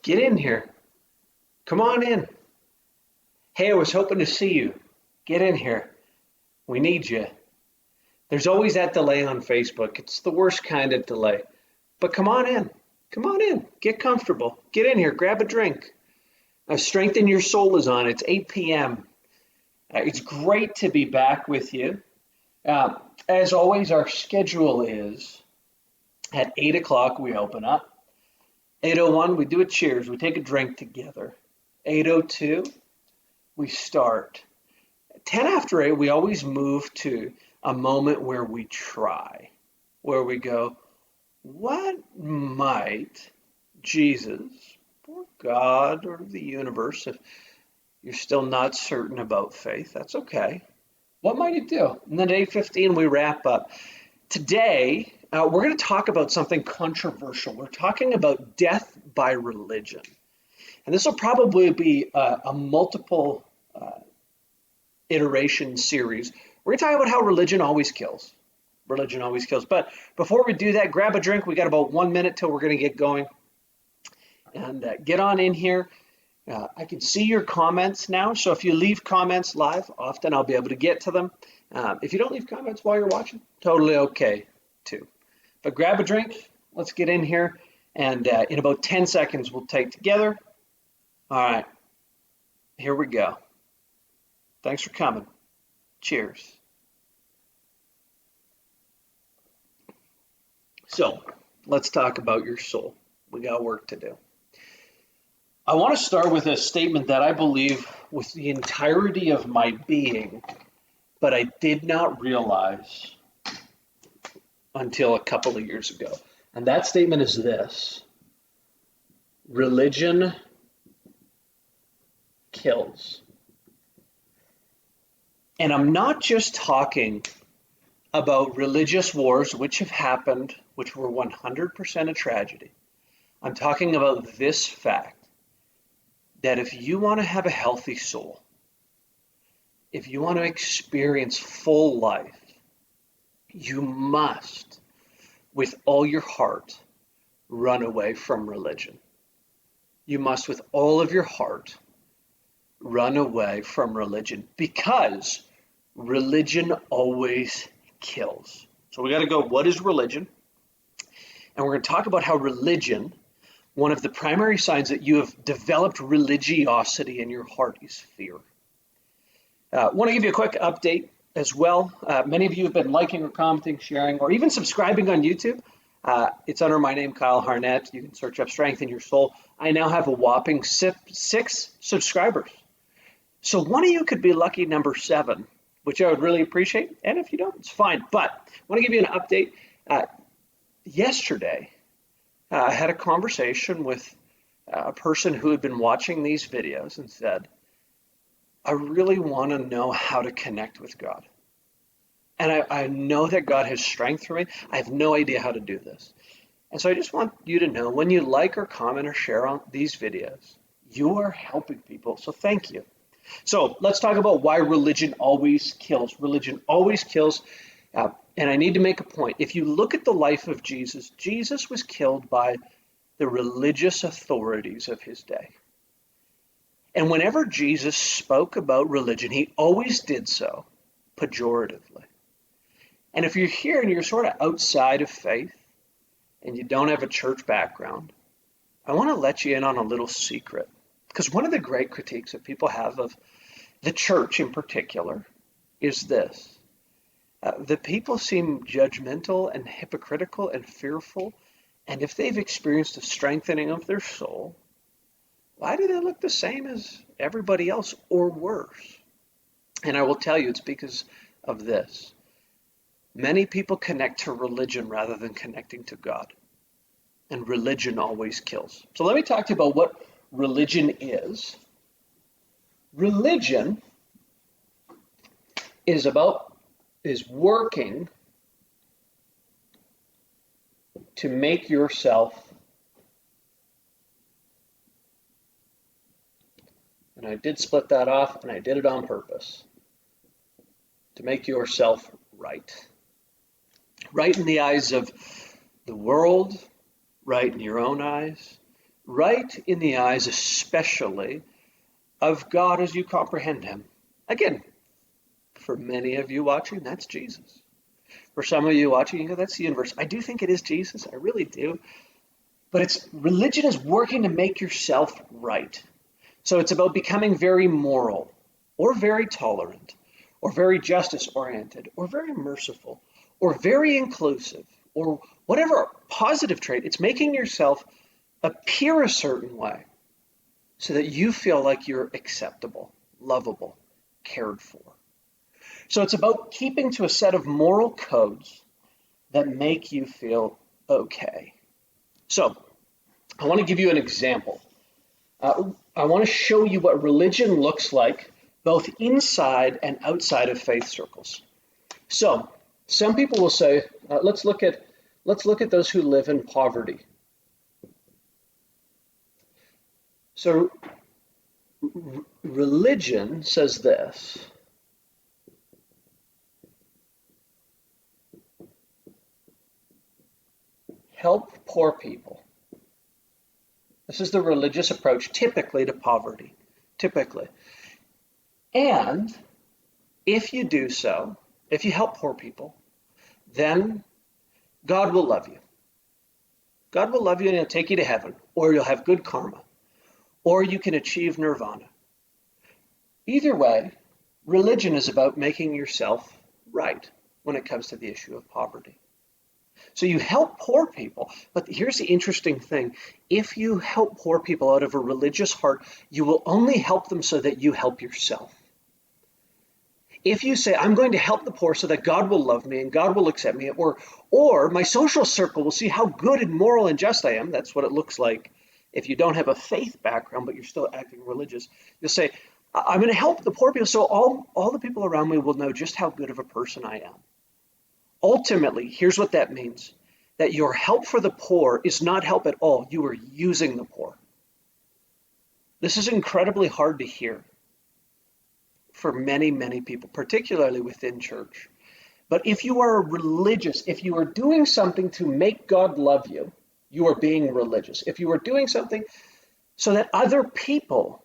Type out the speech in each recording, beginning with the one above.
Get in here. Come on in. Hey, I was hoping to see you. Get in here. We need you. There's always that delay on Facebook. It's the worst kind of delay. But come on in. Come on in. Get comfortable. Get in here. Grab a drink. Strengthen Your Soul is on. It's 8 p.m. It's great to be back with you. As always, our schedule is at 8 o'clock we open up. 8:01 we do a cheers. We take a drink together. 8:02 we start. 10 after 8 we always move to a moment where we try, where we go, what might Jesus or God or the universe, if you're still not certain about faith, that's okay. What might it do? And then at 8:15 we wrap up. Today, we're going to talk about something controversial. We're talking about death by religion. And this will probably be a multiple iteration series. We're going to talk about how religion always kills. Religion always kills. But before we do that, grab a drink. We got about 1 minute till we're going to get going. And get on in here. I can see your comments now. So if you leave comments live, often I'll be able to get to them. If you don't leave comments while you're watching, totally okay too. But grab a drink. Let's get in here. And in about 10 seconds, we'll take together. All right. Here we go. Thanks for coming. Cheers. So let's talk about your soul. We got work to do. I want to start with a statement that I believe with the entirety of my being, but I did not realize until a couple of years ago. And that statement is this: religion kills. And I'm not just talking about religious wars, which have happened, which were 100% a tragedy. I'm talking about this fact that if you want to have a healthy soul, if you want to experience full life, you must, with all your heart, run away from religion. You must, with all of your heart, run away from religion, because religion always kills. So we got to go, what is religion? And we're going to talk about how religion, one of the primary signs that you have developed religiosity in your heart, is fear. I want to give you a quick update as well. Many of you have been liking or commenting, sharing, or even subscribing on YouTube. It's under my name, Kyle Harnett. You can search up Strengthen Your Soul. I now have a whopping 6 subscribers. So one of you could be lucky number 7, which I would really appreciate. And if you don't, it's fine. But I want to give you an update. Yesterday, I had a conversation with a person who had been watching these videos and said, I really want to know how to connect with God. And I know that God has strength for me. I have no idea how to do this. And so I just want you to know, when you like or comment or share on these videos, you are helping people. So thank you. So let's talk about why religion always kills. Religion always kills. And I need to make a point. If you look at the life of Jesus, Jesus was killed by the religious authorities of his day. And whenever Jesus spoke about religion, he always did so pejoratively. And if you're here and you're sort of outside of faith and you don't have a church background, I want to let you in on a little secret. Because one of the great critiques that people have of the church in particular is this. The people seem judgmental and hypocritical and fearful. And if they've experienced a strengthening of their soul, why do they look the same as everybody else or worse? And I will tell you, it's because of this. Many people connect to religion rather than connecting to God. And religion always kills. So let me talk to you about what religion is. Religion is working to make yourself, and I did split that off, and I did it on purpose, to make yourself right. Right in the eyes of the world, right in your own eyes, right in the eyes, especially of God as you comprehend him. Again, for many of you watching, that's Jesus. For some of you watching, you go, that's the universe. I do think it is Jesus. I really do. But religion is working to make yourself right. So it's about becoming very moral, or very tolerant, or very justice oriented, or very merciful, or very inclusive, or whatever positive trait. It's making yourself appear a certain way so that you feel like you're acceptable, lovable, cared for. So it's about keeping to a set of moral codes that make you feel okay. So I want to give you an example. I want to show you what religion looks like both inside and outside of faith circles. So some people will say, let's look at those who live in poverty. So religion says this. Help poor people. This is the religious approach typically to poverty, typically. And if you do so, if you help poor people, then God will love you. God will love you and he'll take you to heaven, or you'll have good karma, or you can achieve nirvana. Either way, religion is about making yourself right when it comes to the issue of poverty. So you help poor people, but here's the interesting thing. If you help poor people out of a religious heart, you will only help them so that you help yourself. If you say, I'm going to help the poor so that God will love me and God will accept me, or my social circle will see how good and moral and just I am, that's what it looks like if you don't have a faith background, but you're still acting religious, you'll say, I'm going to help the poor people so all the people around me will know just how good of a person I am. Ultimately, here's what that means, that your help for the poor is not help at all. You are using the poor. This is incredibly hard to hear for many, many people, particularly within church. But if you are religious, if you are doing something to make God love you, you are being religious. If you are doing something so that other people,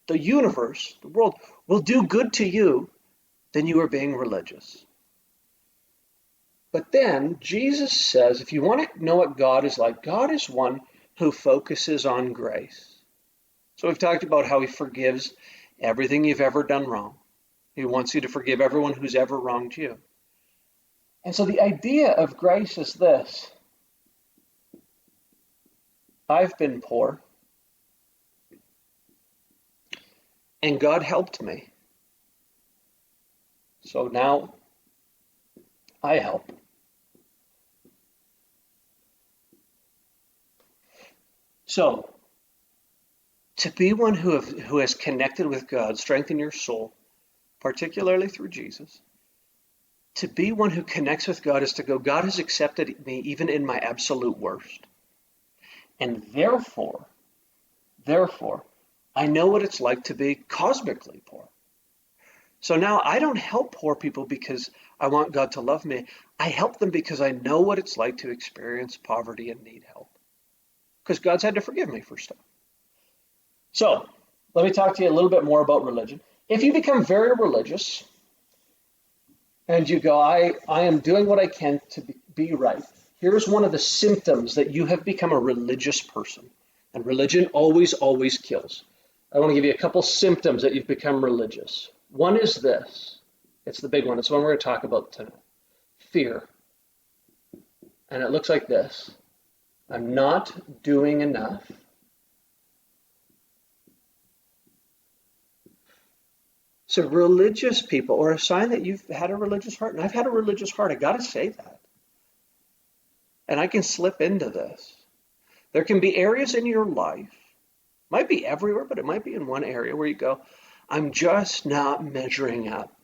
the universe, the world, will do good to you, then you are being religious. But then Jesus says, if you want to know what God is like, God is one who focuses on grace. So we've talked about how he forgives everything you've ever done wrong. He wants you to forgive everyone who's ever wronged you. And so the idea of grace is this. I've been poor, and God helped me. So now I help. So, to be one who has connected with God, strengthen your soul, particularly through Jesus. To be one who connects with God is to go, God has accepted me even in my absolute worst. And therefore, I know what it's like to be cosmically poor. So now I don't help poor people because I want God to love me. I help them because I know what it's like to experience poverty and need help. Because God's had to forgive me for stuff. So let me talk to you a little bit more about religion. If you become very religious and you go, I am doing what I can to be right. Here's one of the symptoms that you have become a religious person. And religion always, always kills. I want to give you a couple symptoms that you've become religious. One is this. It's the big one. It's the one we're going to talk about tonight. Fear. And it looks like this. I'm not doing enough. So religious people, or a sign that you've had a religious heart, and I've had a religious heart, I got to say that. And I can slip into this. There can be areas in your life, might be everywhere, but it might be in one area where you go, I'm just not measuring up.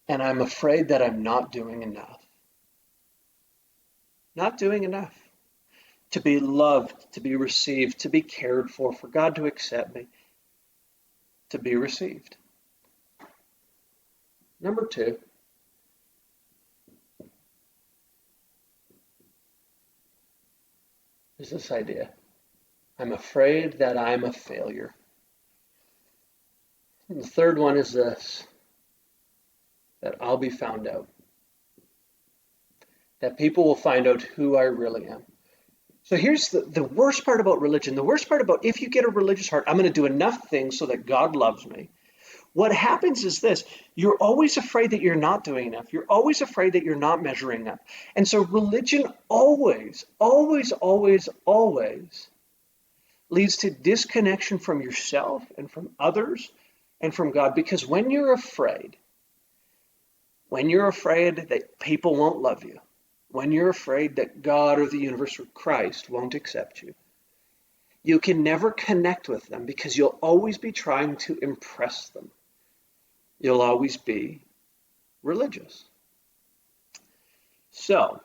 And I'm afraid that I'm not doing enough. Not doing enough. To be loved, to be received, to be cared for God to accept me, to be received. Number two, is this idea. I'm afraid that I'm a failure. And the third one is this, that I'll be found out. That people will find out who I really am. So here's the worst part about religion. The worst part about if you get a religious heart, I'm going to do enough things so that God loves me. What happens is this, you're always afraid that you're not doing enough. You're always afraid that you're not measuring up. And so religion always, always, always, always leads to disconnection from yourself and from others and from God. Because when you're afraid that people won't love you, when you're afraid that God or the universe or Christ won't accept you, you can never connect with them because you'll always be trying to impress them. You'll always be religious. So,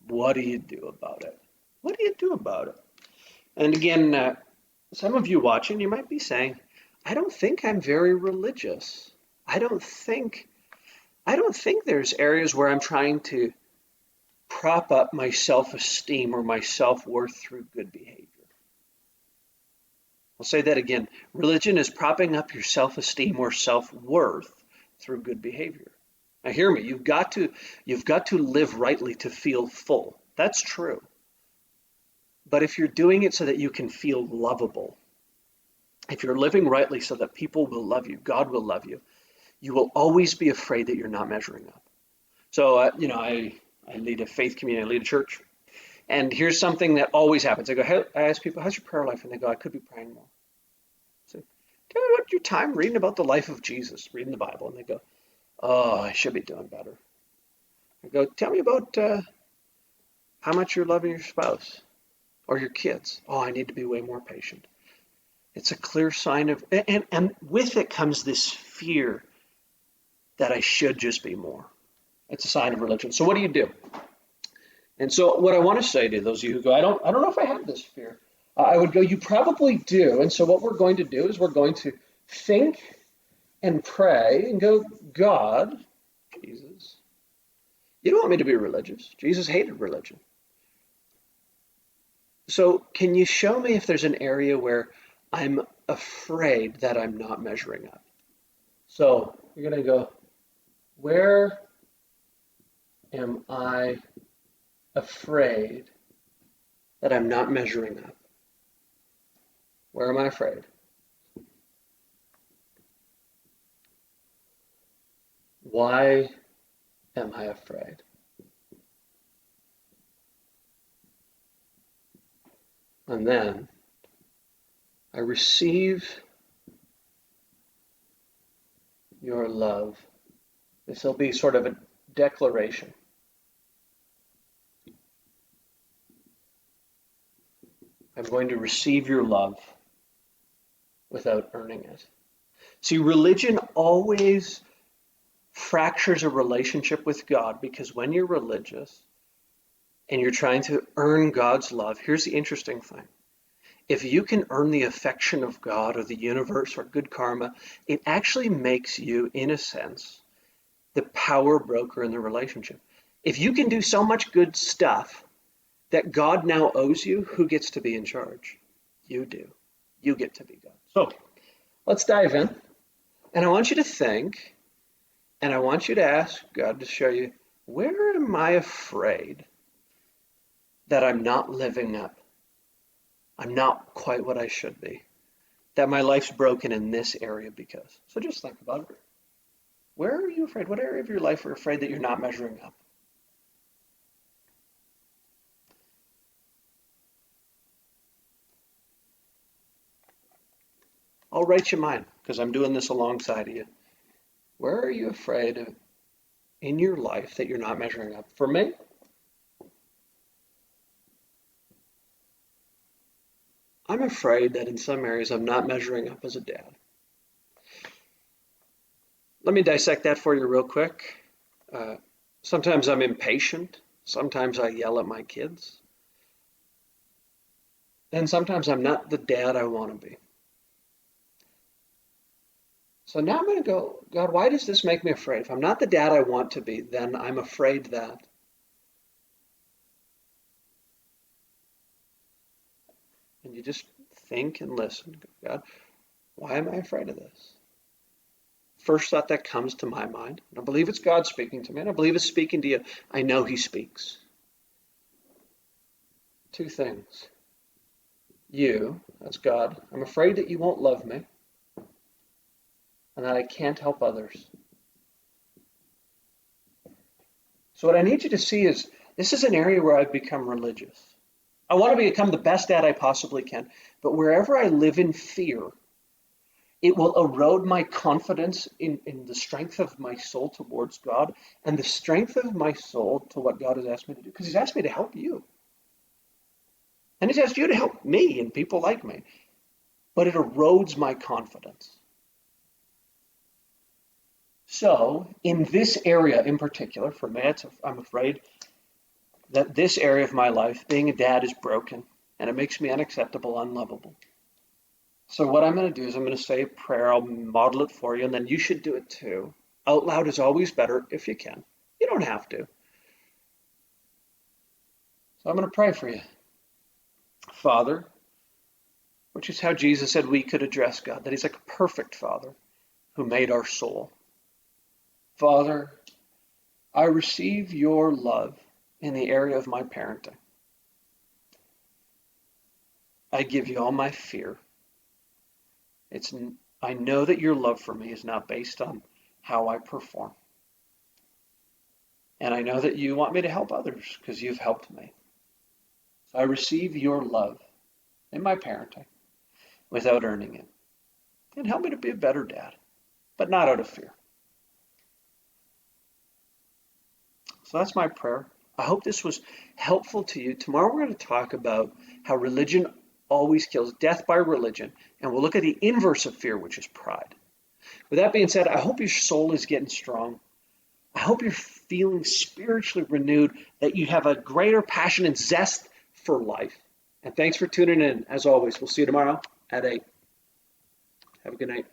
what do you do about it? What do you do about it? And again, some of you watching, you might be saying, I don't think I'm very religious. I don't think there's areas where I'm trying to prop up my self-esteem or my self-worth through good behavior. I'll say that again. Religion is propping up your self-esteem or self-worth through good behavior. Now hear me, you've got to live rightly to feel full. That's true. But if you're doing it so that you can feel lovable, if you're living rightly so that people will love you, God will love you, you will always be afraid that you're not measuring up. So, I lead a faith community, I lead a church. And here's something that always happens. I ask people, how's your prayer life? And they go, I could be praying more. So, tell me about your time reading about the life of Jesus, reading the Bible. And they go, oh, I should be doing better. I go, tell me about how much you're loving your spouse or your kids. Oh, I need to be way more patient. It's a clear sign of, and with it comes this fear that I should just be more. It's a sign of religion. So what do you do? And so what I want to say to those of you who go, I don't know if I have this fear. I would go, you probably do. And so what we're going to do is we're going to think and pray and go, God, Jesus, you don't want me to be religious. Jesus hated religion. So can you show me if there's an area where I'm afraid that I'm not measuring up? So you're going to go, where am I afraid that I'm not measuring up? Where am I afraid? Why am I afraid? And then I receive your love. This will be sort of a declaration. I'm going to receive your love without earning it. See, religion always fractures a relationship with God because when you're religious and you're trying to earn God's love, here's the interesting thing. If you can earn the affection of God or the universe or good karma, it actually makes you, in a sense, the power broker in the relationship. If you can do so much good stuff that God now owes you, who gets to be in charge? You do. You get to be God. So let's dive in. And I want you to think, and I want you to ask God to show you, where am I afraid that I'm not living up? I'm not quite what I should be. That my life's broken in this area because. So just think about it. Where are you afraid? What area of your life are you afraid that you're not measuring up? I'll write you mine because I'm doing this alongside of you. Where are you afraid of in your life that you're not measuring up? For me, I'm afraid that in some areas I'm not measuring up as a dad. Let me dissect that for you real quick. Sometimes I'm impatient. Sometimes I yell at my kids. And sometimes I'm not the dad I want to be. So now I'm going to go, God, why does this make me afraid? If I'm not the dad I want to be, then I'm afraid that And you just think and listen. God, why am I afraid of this? First thought that comes to my mind. And I believe it's God speaking to me, and I believe it's speaking to you. I know he speaks. Two things. You, that's God, I'm afraid that you won't love me and that I can't help others. So what I need you to see is this is an area where I've become religious. I want to become the best dad I possibly can, but wherever I live in fear, it will erode my confidence in the strength of my soul towards God and the strength of my soul to what God has asked me to do. Because he's asked me to help you. And he's asked you to help me and people like me. But it erodes my confidence. So in this area in particular, for me, I'm afraid that this area of my life, being a dad, is broken. And it makes me unacceptable, unlovable. So what I'm going to do is I'm going to say a prayer. I'll model it for you, and then you should do it too. Out loud is always better if you can. You don't have to. So I'm going to pray for you. Father, which is how Jesus said we could address God, that he's like a perfect Father who made our soul. Father, I receive your love in the area of my parenting. I give you all my fear. I know that your love for me is not based on how I perform. And I know that you want me to help others because you've helped me. So I receive your love in my parenting without earning it. And help me to be a better dad, but not out of fear. So that's my prayer. I hope this was helpful to you. Tomorrow we're going to talk about how religion always kills, death by religion, and we'll look at the inverse of fear, which is pride. With that being said, I hope your soul is getting strong. I hope you're feeling spiritually renewed, that you have a greater passion and zest for life. And thanks for tuning in. As always, we'll see you tomorrow at 8. Have a good night.